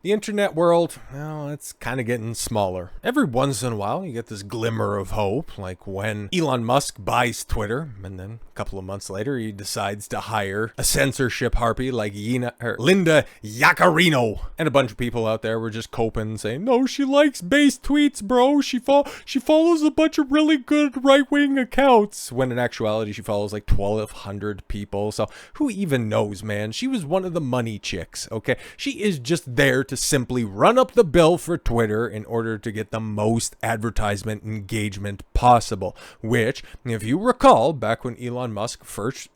The internet world, well, it's kind of getting smaller. Every once in a while, you get this glimmer of hope, like when Elon Musk buys Twitter, and then a couple of months later, he decides to hire a censorship harpy like Linda Yaccarino. And a bunch of people out there were just coping, saying, no, she likes base tweets, bro. She follows a bunch of really good right-wing accounts. When in actuality, she follows like 1,200 people. So who even knows, man? She was one of the money chicks, okay? She is just there to simply run up the bill for Twitter in order to get the most advertisement engagement possible, which, if you recall, back when Elon Musk first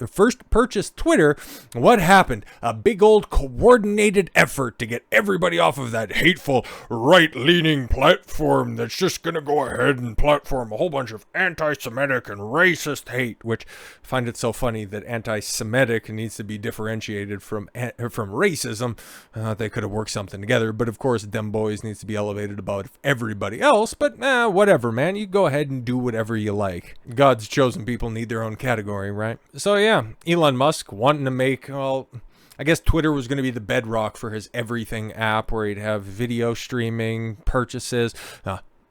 purchased Twitter, what happened? A big old coordinated effort to get everybody off of that hateful right-leaning platform that's just gonna go ahead and platform a whole bunch of anti-Semitic and racist hate, which I find it so funny that anti-Semitic needs to be differentiated from racism. They could have worked something together, but of course them boys needs to be elevated above everybody else. But whatever, man, you go ahead and do whatever you like. God's chosen people need their own category, right? So yeah, Elon Musk wanting to make, well, I guess Twitter was going to be the bedrock for his everything app, where he'd have video streaming, purchases,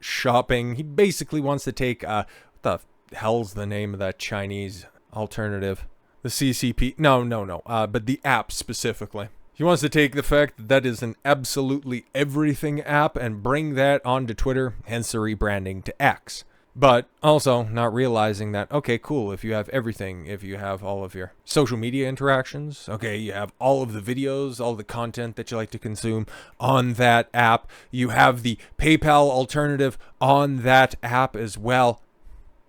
shopping. He basically wants to take what the hell's the name of that Chinese alternative? The CCP? No. But the app specifically. He wants to take the fact that that is an absolutely everything app and bring that onto Twitter, hence the rebranding to X. But also not realizing that, okay, cool, if you have everything, if you have all of your social media interactions, okay, you have all of the videos, all the content that you like to consume on that app, you have the PayPal alternative on that app as well.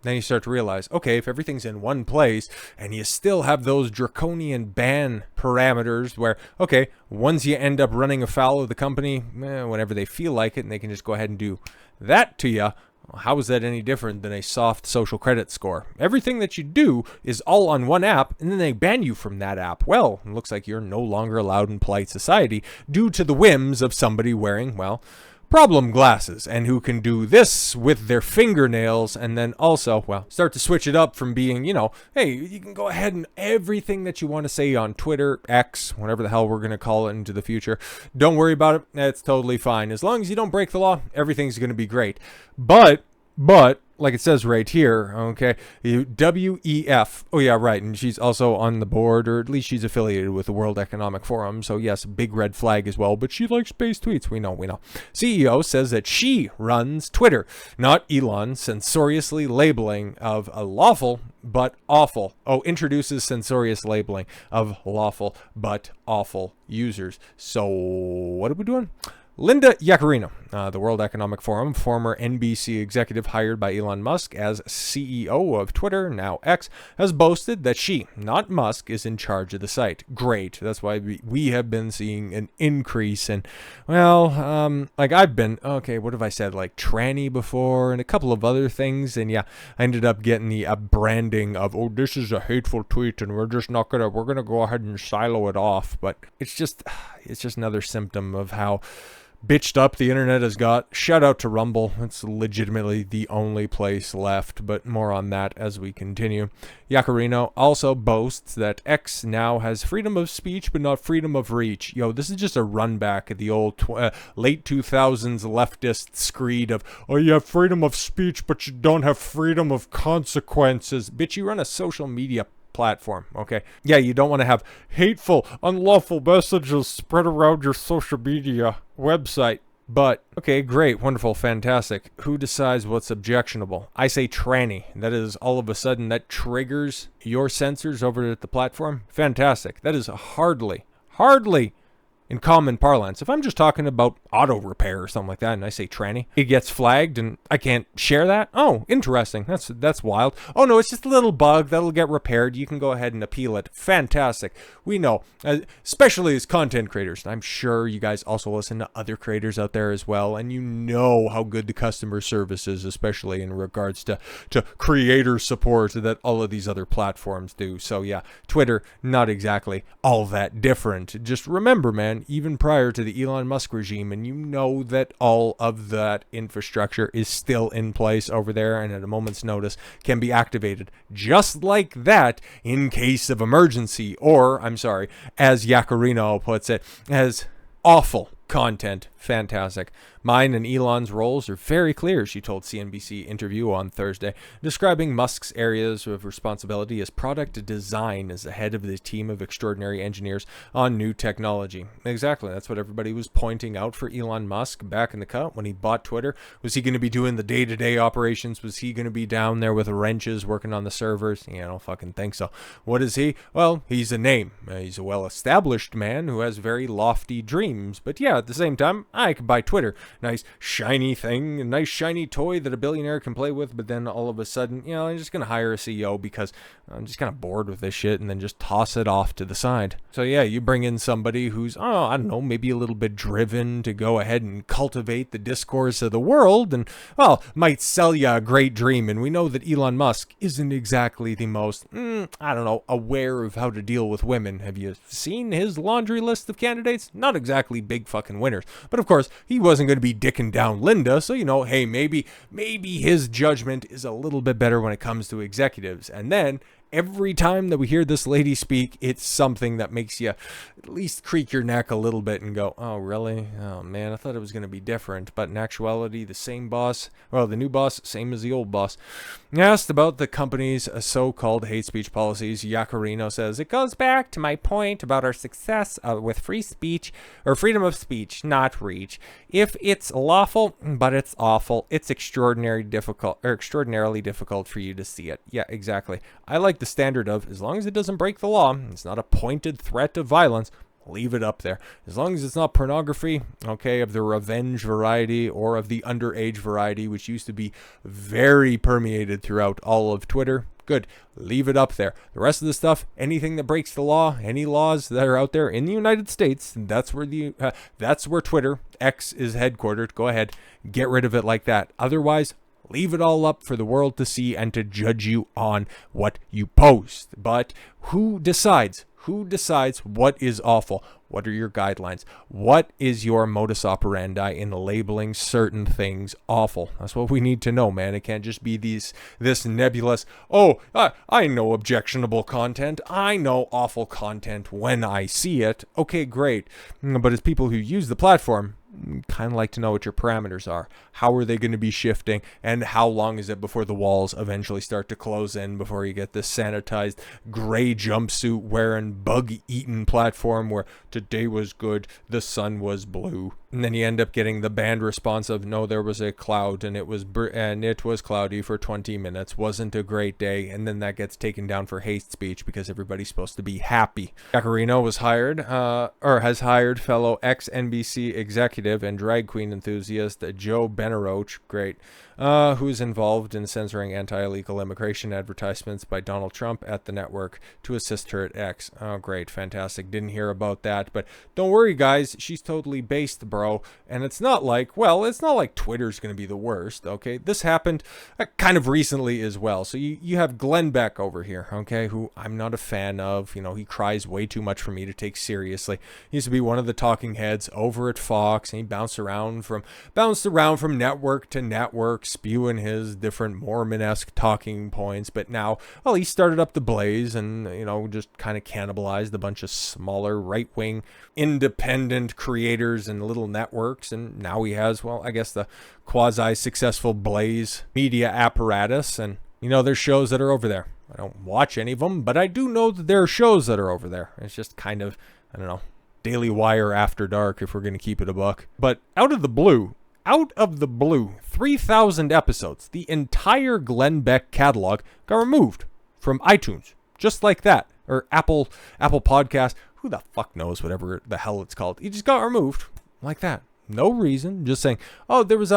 Then you start to realize, okay, if everything's in one place and you still have those draconian ban parameters where, okay, once you end up running afoul of the company, whenever they feel like it, and they can just go ahead and do that to you, how is that any different than a soft social credit score? Everything that you do is all on one app, and then they ban you from that app. Well, it looks like you're no longer allowed in polite society due to the whims of somebody wearing, well, problem glasses, and who can do this with their fingernails, and then also, well, start to switch it up from being, hey, you can go ahead and everything that you want to say on Twitter, X, whatever the hell we're going to call it into the future, don't worry about it, it's totally fine. As long as you don't break the law, everything's going to be great. But, like it says right here, okay, WEF, oh yeah, right, and she's also on the board, or at least she's affiliated with the World Economic Forum, so yes, big red flag as well, but she likes space tweets, we know. CEO says that she runs Twitter, not Elon, censoriously labeling of a lawful but awful. Oh, introduces censorious labeling of lawful but awful users. So, what are we doing? Linda Yaccarino, the World Economic Forum, former NBC executive hired by Elon Musk as CEO of Twitter, now X, has boasted that she, not Musk, is in charge of the site. Great. That's why we have been seeing an increase in, well, like I've been, okay, what have I said, like tranny before and a couple of other things. And yeah, I ended up getting the branding of, oh, this is a hateful tweet and we're going to go ahead and silo it off. But it's just another symptom of how bitched up the internet has got. Shout out to Rumble. It's legitimately the only place left, but more on that as we continue. Yaccarino also boasts that X now has freedom of speech, but not freedom of reach. Yo, this is just a run back at the old late 2000s leftist screed of, oh, you have freedom of speech, but you don't have freedom of consequences. Bitch, you run a social media platform, okay? Yeah, you don't want to have hateful, unlawful messages spread around your social media website. But, okay, great, wonderful, fantastic. Who decides what's objectionable? I say tranny. That is, all of a sudden, that triggers your censors over at the platform? Fantastic. That is hardly in common parlance. If I'm just talking about auto repair or something like that and I say tranny, it gets flagged and I can't share that. Oh, interesting. That's wild. Oh no, it's just a little bug that'll get repaired. You can go ahead and appeal it. Fantastic. We know, especially as content creators. I'm sure you guys also listen to other creators out there as well, and you know how good the customer service is, especially in regards to creator support that all of these other platforms do. So yeah, Twitter, not exactly all that different. Just remember, man, even prior to the Elon Musk regime, and you know that all of that infrastructure is still in place over there and at a moment's notice can be activated just like that in case of emergency, or, I'm sorry, as Yaccarino puts it, as awful content. Fantastic. Mine and Elon's roles are very clear, she told CNBC Interview on Thursday, describing Musk's areas of responsibility as product design as the head of the team of extraordinary engineers on new technology. Exactly. That's what everybody was pointing out for Elon Musk back in the cut when he bought Twitter. Was he going to be doing the day-to-day operations? Was he going to be down there with wrenches working on the servers? Yeah, I don't fucking think so. What is he? Well, he's a name. He's a well-established man who has very lofty dreams. But yeah, at the same time, I could buy Twitter. Nice shiny thing, a nice shiny toy that a billionaire can play with, but then all of a sudden, I'm just going to hire a CEO because I'm just kind of bored with this shit and then just toss it off to the side. So yeah, you bring in somebody who's, I don't know, maybe a little bit driven to go ahead and cultivate the discourse of the world and, well, might sell you a great dream. And we know that Elon Musk isn't exactly the most, aware of how to deal with women. Have you seen his laundry list of candidates? Not exactly big fucking winners. But of course, he wasn't going to be dicking down Linda, so hey, maybe his judgment is a little bit better when it comes to executives. And then every time that we hear this lady speak, it's something that makes you at least creak your neck a little bit and go, oh, really? Oh, man, I thought it was going to be different. But in actuality, the same boss, well, the new boss, same as the old boss. Asked about the company's so-called hate speech policies, Yaccarino says, it goes back to my point about our success with free speech, or freedom of speech, not reach. If it's lawful, but it's awful, it's extraordinarily difficult for you to see it. Yeah, exactly. I like the standard of, as long as it doesn't break the law, it's not a pointed threat of violence, leave it up there. As long as it's not pornography, okay, of the revenge variety or of the underage variety, which used to be very permeated throughout all of Twitter, good, leave it up there. The rest of the stuff, anything that breaks the law, any laws that are out there in the United States, that's where Twitter, X, is headquartered. Go ahead, get rid of it like that. Otherwise, leave it all up for the world to see and to judge you on what you post. But who decides? Who decides what is awful? What are your guidelines? What is your modus operandi in labeling certain things awful? That's what we need to know, man. It can't just be this nebulous, I know objectionable content. I know awful content when I see it. Okay, great. But as people who use the platform, kind of like to know what your parameters are. How are they going to be shifting, and how long is it before the walls eventually start to close in, before you get this sanitized gray jumpsuit wearing bug-eaten platform where today was good, the sun was blue, and then you end up getting the banned response of, no, there was a cloud and it was cloudy for 20 minutes, wasn't a great day, and then that gets taken down for hate speech because everybody's supposed to be happy. Yaccarino was has hired fellow ex-NBC executive and drag queen enthusiast Joe Benaroche, great, who's involved in censoring anti-illegal immigration advertisements by Donald Trump at the network to assist her at X. Oh, great, fantastic. Didn't hear about that, but don't worry, guys. She's totally based, bro. And it's not like Twitter's going to be the worst, okay? This happened kind of recently as well. So you have Glenn Beck over here, okay, who I'm not a fan of. He cries way too much for me to take seriously. He used to be one of the talking heads over at Fox, and he bounced around from network to network, spewing his different Mormon-esque talking points. But now, well, he started up the Blaze and, just kind of cannibalized a bunch of smaller right-wing independent creators and little networks. And now he has, well, I guess the quasi-successful Blaze media apparatus. And, there's shows that are over there. I don't watch any of them, but I do know that there are shows that are over there. It's just kind of, I don't know, Daily Wire after dark, if we're going to keep it a buck. But out of the blue, 3,000 episodes, the entire Glenn Beck catalog got removed from iTunes, just like that, or Apple Podcast. Who the fuck knows, whatever the hell it's called. He just got removed like that. No reason, just saying, there was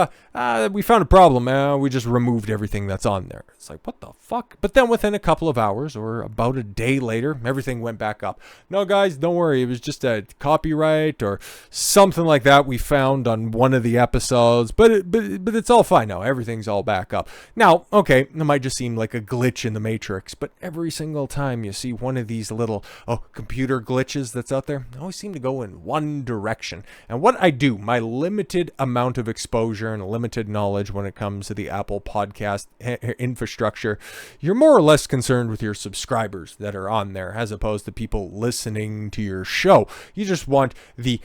we found a problem, we just removed everything that's on there. It's like, what the fuck? But then within a couple of hours, or about a day later, everything went back up. No, guys, don't worry, it was just a copyright or something like that we found on one of the episodes, but it's all fine now, everything's all back up. Now, okay, it might just seem like a glitch in the Matrix, but every single time you see one of these little, computer glitches that's out there, they always seem to go in one direction. And what I do, my limited amount of exposure and limited knowledge when it comes to the Apple podcast infrastructure, you're more or less concerned with your subscribers that are on there as opposed to people listening to your show. You just want the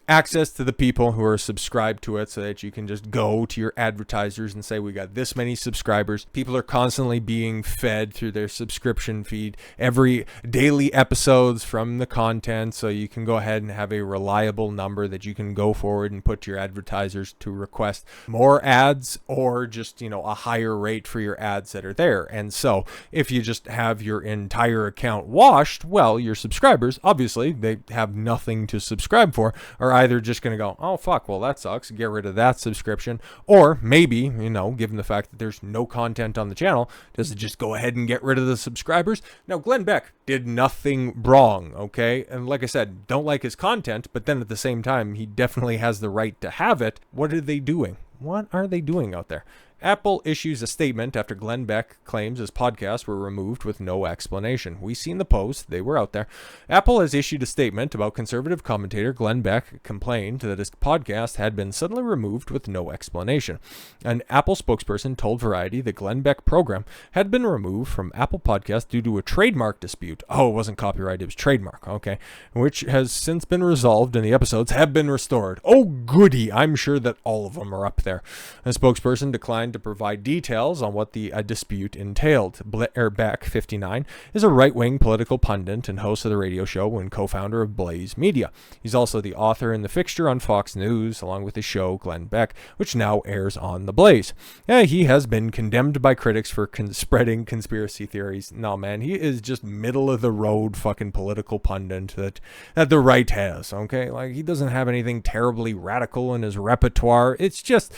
access to the people who are subscribed to it so that you can just go to your advertisers and say, we got this many subscribers. People are constantly being fed through their subscription feed every daily episodes from the content, so you can go ahead and have a reliable number that you can go forward and put to your advertisers to request more ads or just, a higher rate for your ads that are there. And so if you just have your entire account washed, well, your subscribers, obviously, they have nothing to subscribe for, are either just going to go, oh, fuck, well, that sucks, get rid of that subscription. Or maybe, given the fact that there's no content on the channel, does it just go ahead and get rid of the subscribers? Now, Glenn Beck did nothing wrong, okay? And like I said, don't like his content, but then at the same time, he definitely has the right to have it. What are they doing? What are they doing out there? Apple issues a statement after Glenn Beck claims his podcasts were removed with no explanation. We seen the post. They were out there. Apple has issued a statement about conservative commentator Glenn Beck complained that his podcast had been suddenly removed with no explanation. An Apple spokesperson told Variety the Glenn Beck program had been removed from Apple Podcasts due to a trademark dispute. Oh, it wasn't copyright, it was trademark, okay, which has since been resolved and the episodes have been restored. Oh, goody. I'm sure that all of them are up there. A spokesperson declined to provide details on what the dispute entailed. Beck, 59, is a right-wing political pundit and host of the radio show and co-founder of Blaze Media. He's also the author in The Fixture on Fox News, along with his show Glenn Beck, which now airs on The Blaze. He has been condemned by critics for spreading conspiracy theories. No, man, he is just middle-of-the-road fucking political pundit that the right has, okay? Like, he doesn't have anything terribly radical in his repertoire. It's just,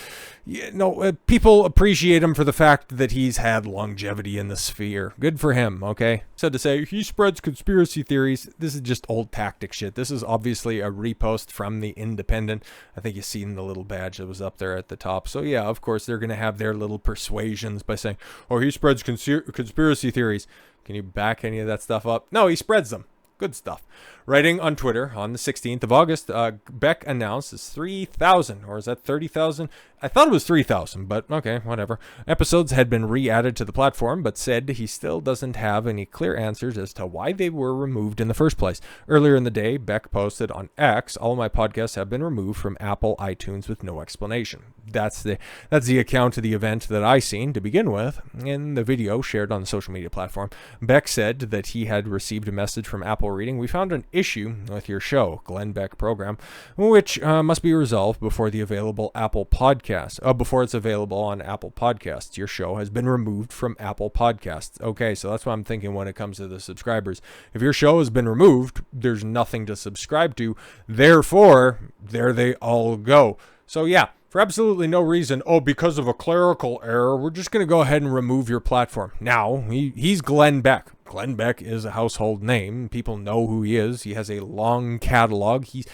people appreciate him for the fact that he's had longevity in the sphere. Good for him, okay? So to say he spreads conspiracy theories, this is just old tactic shit. This is obviously a repost from The Independent. I think you've seen the little badge that was up there at the top. So yeah, of course, they're going to have their little persuasions by saying, oh, he spreads conspiracy theories. Can you back any of that stuff up? No, he spreads them. Good stuff. Writing on Twitter on the 16th of August, Beck announced his 3,000, or is that 30,000? I thought it was 3,000, but okay, whatever. Episodes had been re-added to the platform, but said he still doesn't have any clear answers as to why they were removed in the first place. Earlier in the day, Beck posted on X, all of my podcasts have been removed from Apple iTunes with no explanation. That's the account of the event that I seen to begin with. In the video shared on the social media platform, Beck said that he had received a message from Apple reading, we found an issue with your show, Glenn Beck program, which must be resolved before the available Apple Podcast. Before it's available on Apple Podcasts. Your show has been removed from Apple Podcasts. Okay, so that's what I'm thinking when it comes to the subscribers. If your show has been removed, there's nothing to subscribe to. Therefore, there they all go. So yeah, for absolutely no reason, because of a clerical error, we're just going to go ahead and remove your platform. Now, he's Glenn Beck. Glenn Beck is a household name. People know who he is. He has a long catalog. He's,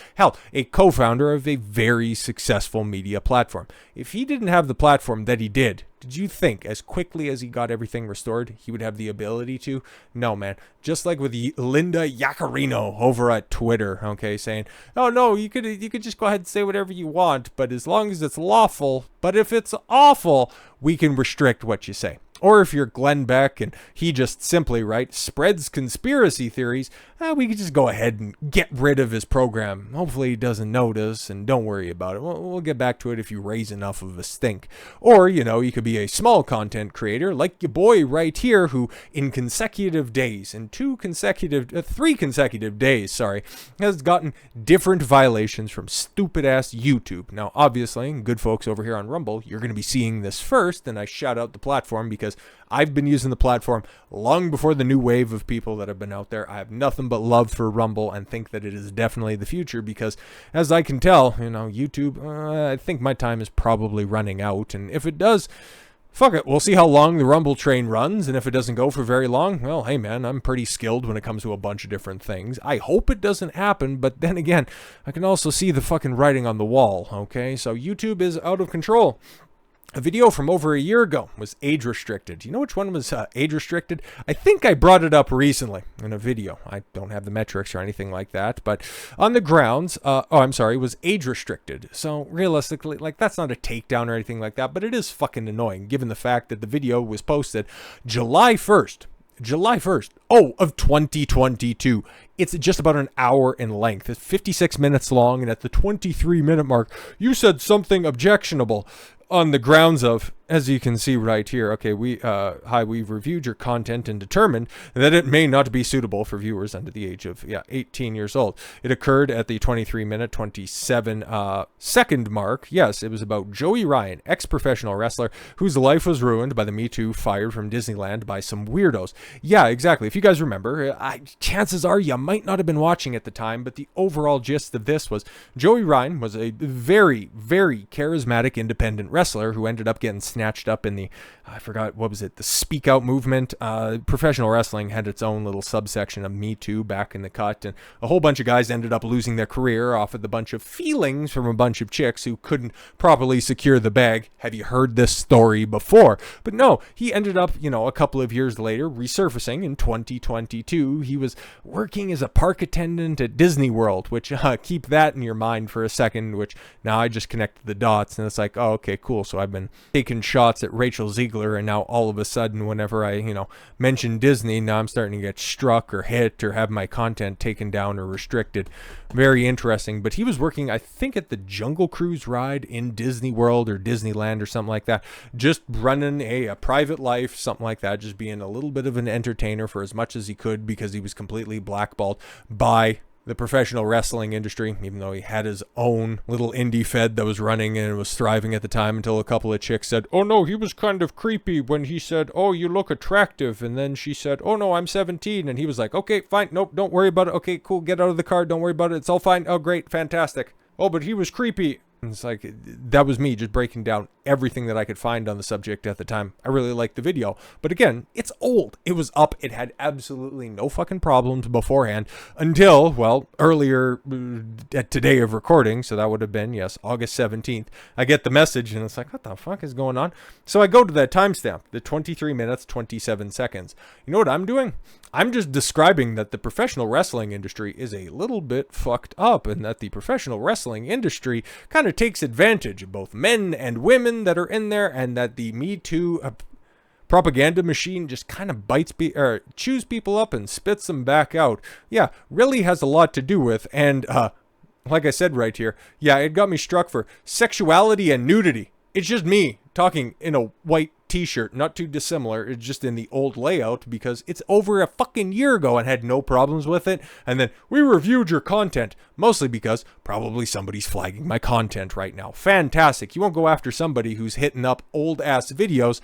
a co-founder of a very successful media platform. If he didn't have the platform that he did you think as quickly as he got everything restored, he would have the ability to? No, man. Just like with Linda Yaccarino over at Twitter, okay, saying, oh, no, you could just go ahead and say whatever you want, but as long as it's lawful. But if it's awful, we can restrict what you say. Or if you're Glenn Beck and he just simply, spreads conspiracy theories, we could just go ahead and get rid of his program. Hopefully he doesn't notice, and don't worry about it. We'll get back to it if you raise enough of a stink. Or, you could be a small content creator like your boy right here who in consecutive days, in 3 consecutive days, has gotten different violations from stupid-ass YouTube. Now, obviously, good folks over here on Rumble, you're going to be seeing this first, and I shout out the platform because I've been using the platform long before the new wave of people that have been out there. I have nothing but love for Rumble and think that it is definitely the future because, as I can tell, YouTube, I think my time is probably running out. And if it does, fuck it, we'll see how long the Rumble train runs. And if it doesn't go for very long, well, hey, man, I'm pretty skilled when it comes to a bunch of different things. I hope it doesn't happen. But then again, I can also see the fucking writing on the wall, okay? So YouTube is out of control. A video from over a year ago was age restricted. You know which one was age restricted? I think I brought it up recently in a video. I don't have the metrics or anything like that, but on the grounds, it was age restricted. So realistically, that's not a takedown or anything like that, but it is fucking annoying given the fact that the video was posted July 1st. July 1st, oh, of 2022. It's just about an hour in length. It's 56 minutes long, and at the 23-minute mark, you said something objectionable on the grounds of, as you can see right here, okay, we've reviewed your content and determined that it may not be suitable for viewers under the age of 18 years old. It occurred at the 23-minute 27-second mark. Yes, it was about Joey Ryan, ex-professional wrestler whose life was ruined by the Me Too, fired from Disneyland by some weirdos. Yeah, exactly. If you guys remember, chances are you might not have been watching at the time, but the overall gist of this was Joey Ryan was a very, very charismatic independent wrestler who ended up getting snatched up in the, I forgot, what was it, the Speak Out movement. Professional wrestling had its own little subsection of Me Too back in the cut, and a whole bunch of guys ended up losing their career off of the bunch of feelings from a bunch of chicks who couldn't properly secure the bag. Have you heard this story before? But no, he ended up, a couple of years later resurfacing in 2022. He was working as a park attendant at Disney World, which keep that in your mind for a second, which now I just connected the dots, and it's like, oh, okay, cool. So I've been taking shots at Rachel Ziegler, and now all of a sudden, whenever I, mention Disney, now I'm starting to get struck or hit or have my content taken down or restricted. Very interesting. But he was working, I think, at the Jungle Cruise ride in Disney World or Disneyland or something like that, just running a private life, something like that, just being a little bit of an entertainer for as much as he could, because he was completely blackballed by the professional wrestling industry, even though he had his own little indie fed that was running and was thriving at the time, until a couple of chicks said, oh no, he was kind of creepy when he said, oh, you look attractive. And then she said, oh no, I'm 17. And he was like, okay, fine. Nope, don't worry about it. Okay, cool. Get out of the car. Don't worry about it. It's all fine. Oh, great. Fantastic. Oh, but he was creepy. And it's like, that was me just breaking down everything that I could find on the subject at the time. I really liked the video. But again, it's old. It was up. It had absolutely no fucking problems beforehand until, well, earlier at today of recording. So that would have been, yes, August 17th. I get the message and it's like, what the fuck is going on? So I go to that timestamp, the 23 minutes, 27 seconds. You know what I'm doing? I'm just describing that the professional wrestling industry is a little bit fucked up, and that the professional wrestling industry kind of takes advantage of both men and women that are in there, and that the Me Too propaganda machine just kind of chews people up and spits them back out. Yeah, really has a lot to do with, and like I said right here, yeah, it got me struck for sexuality and nudity. It's just me talking in a white t-shirt, not too dissimilar. It's just in the old layout because it's over a fucking year ago and had no problems with it. And then we reviewed your content, mostly because probably somebody's flagging my content right now. Fantastic. You won't go after somebody who's hitting up old ass videos.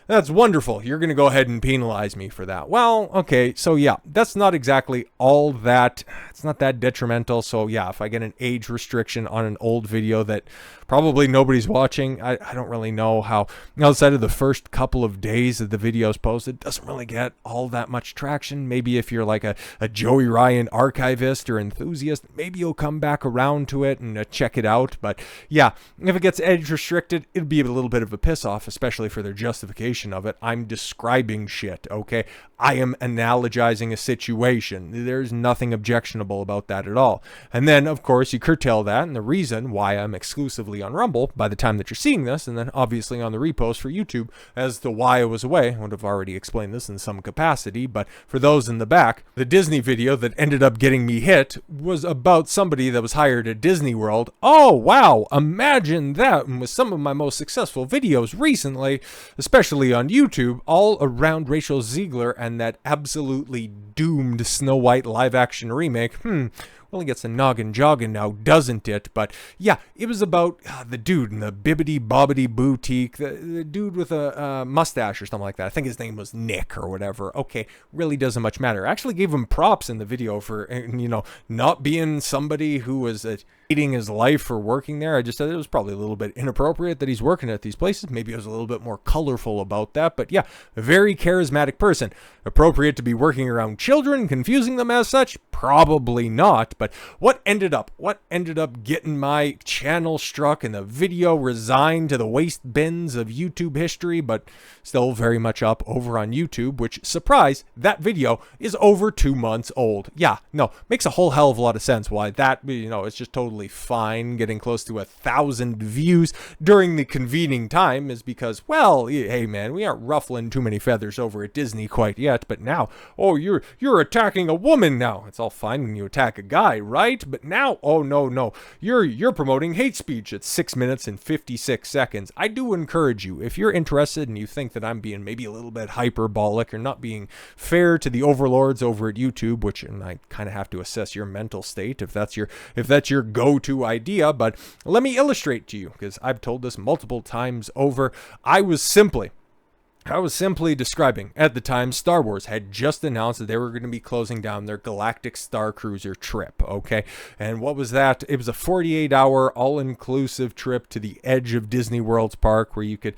That's wonderful. You're going to go ahead and penalize me for that. Well, okay, so yeah, that's not exactly all that, it's not that detrimental. So yeah, if I get an age restriction on an old video that probably nobody's watching, I don't really know how, outside of the first couple of days that the video is posted, it doesn't really get all that much traction. Maybe if you're like a Joey Ryan archivist or enthusiast, maybe you'll come back around to it and check it out. But yeah, if it gets age restricted, it'd be a little bit of a piss off, especially for their justification of it. I'm describing shit, okay? I am analogizing a situation. There's nothing objectionable about that at all. And then, of course, you curtail that, and the reason why I'm exclusively on Rumble by the time that you're seeing this, and then obviously on the repost for YouTube as to why I was away. I would have already explained this in some capacity, but for those in the back, the Disney video that ended up getting me hit was about somebody that was hired at Disney World. Oh, wow, imagine that. And with some of my most successful videos recently, especially on YouTube, all around Rachel Ziegler and that absolutely doomed Snow White live action remake. Well, it gets a noggin jogging now, doesn't it? But yeah, it was about the dude in the Bibbidi Bobbidi Boutique, the dude with a mustache or something like that. I think his name was Nick or whatever. Okay, really doesn't much matter. I actually gave him props in the video for, not being somebody who was hating his life for working there. I just said it was probably a little bit inappropriate that he's working at these places. Maybe I was a little bit more colorful about that. But yeah, a very charismatic person. Appropriate to be working around children, confusing them as such? Probably not. But what ended up getting my channel struck and the video resigned to the waste bins of YouTube history, but still very much up over on YouTube, which, surprise, that video is over 2 months old. Yeah, no, makes a whole hell of a lot of sense why that, it's just totally totally fine. Getting close to 1,000 views during the convening time is because, well, hey man, we aren't ruffling too many feathers over at Disney quite yet, but now, oh, you're attacking a woman now. It's all fine when you attack a guy, right? But now, oh no, you're promoting hate speech at 6 minutes and 56 seconds. I do encourage you, if you're interested and you think that I'm being maybe a little bit hyperbolic or not being fair to the overlords over at YouTube, which, and I kind of have to assess your mental state if that's your go-to idea, but let me illustrate to you, because I've told this multiple times over. I was simply describing, at the time, Star Wars had just announced that they were going to be closing down their Galactic Star Cruiser trip, okay? And what was that? It was a 48-hour, all-inclusive trip to the edge of Disney World's park where you could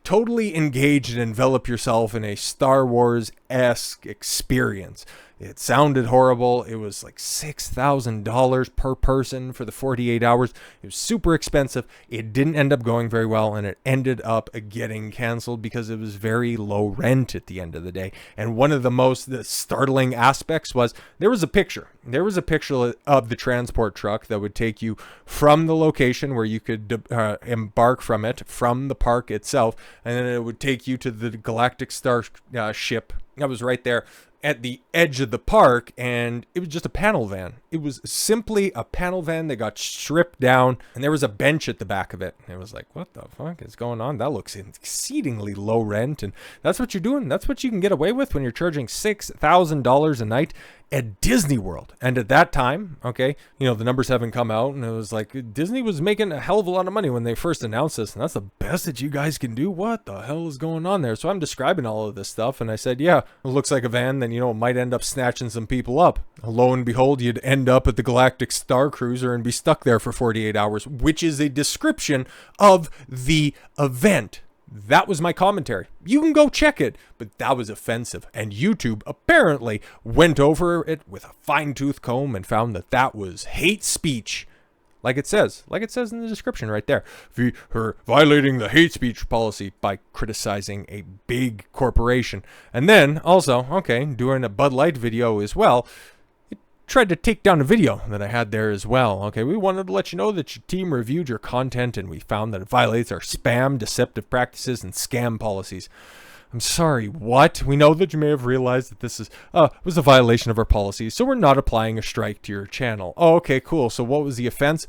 totally engage and envelop yourself in a Star Wars-esque experience. It sounded horrible. It was like $6,000 per person for the 48 hours. It was super expensive. It didn't end up going very well, and it ended up getting canceled because it was very low rent at the end of the day. And one of the most startling aspects was there was a picture. There was a picture of the transport truck that would take you from the location where you could embark from it, from the park itself, and then it would take you to the Galactic Star ship that was right there at the edge of the park, and it was just a panel van. It was simply a panel van that got stripped down, and there was a bench at the back of it. And it was like, what the fuck is going on? That looks exceedingly low rent, and that's what you're doing. That's what you can get away with when you're charging $6,000 a night at Disney World. And at that time, okay, you know, the numbers haven't come out, and it was like Disney was making a hell of a lot of money when they first announced this, and that's the best that you guys can do. What the hell is going on there? So I'm describing all of this stuff, and I said, yeah, it looks like a van, then, you know, it might end up snatching some people up. Lo and behold, you'd end up at the Galactic Star Cruiser and be stuck there for 48 hours, which is a description of the event. That was my commentary. You can go check it, but that was offensive. And YouTube apparently went over it with a fine-tooth comb and found that that was hate speech. Like it says in the description right there. Her violating the hate speech policy by criticizing a big corporation. And then also, okay, doing a Bud Light video as well. Tried to take down a video that I had there as well. Okay, we wanted to let you know that your team reviewed your content and we found that it violates our spam, deceptive practices, and scam policies. I'm sorry, what? We know that you may have realized that this was a violation of our policies, so we're not applying a strike to your channel. Oh, okay, cool. So what was the offense?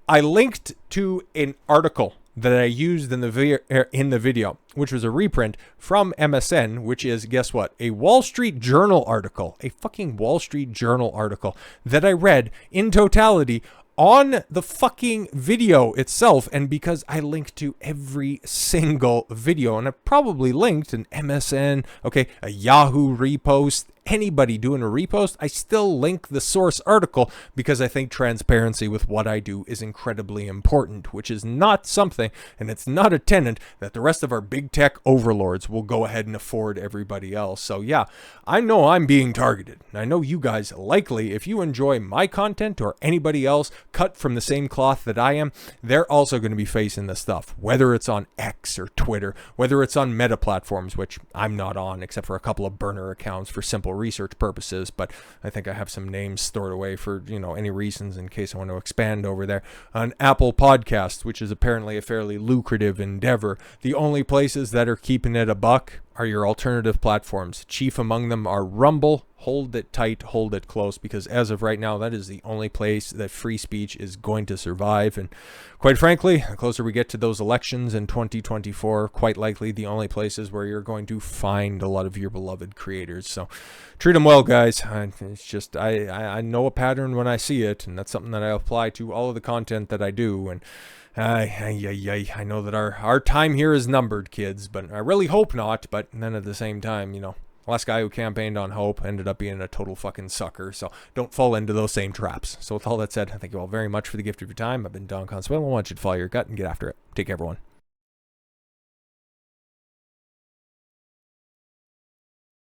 I linked to an article that I used in the video, which was a reprint from MSN, which is, guess what? A Wall Street Journal article, a fucking Wall Street Journal article that I read in totality on the fucking video itself. And because I linked to every single video, and I probably linked an MSN, okay, a Yahoo repost, anybody doing a repost, I still link the source article because I think transparency with what I do is incredibly important, which is not something, and it's not a tenet that the rest of our big tech overlords will go ahead and afford everybody else. So yeah, I know I'm being targeted. I know you guys likely, if you enjoy my content or anybody else cut from the same cloth that I am, they're also going to be facing this stuff, whether it's on X or Twitter, whether it's on meta platforms, which I'm not on except for a couple of burner accounts for simple research purposes, but I think I have some names stored away for, you know, any reasons in case I want to expand over there. On Apple Podcasts, which is apparently a fairly lucrative endeavor. The only places that are keeping it a buck are your alternative platforms. Chief among them are Rumble. Hold it tight, hold it close, because as of right now, that is the only place that free speech is going to survive. And quite frankly, the closer we get to those elections in 2024, quite likely the only places where you're going to find a lot of your beloved creators. So treat them well, guys. It's just, I know a pattern when I see it, and that's something that I apply to all of the content that I do. And I know that our time here is numbered, kids, but I really hope not. But then at the same time, you know, last guy who campaigned on hope ended up being a total fucking sucker, so don't fall into those same traps. So with all that said, thank you all very much for the gift of your time. I've been Don Consuelo. I want you to follow your gut and get after it. Take care, everyone.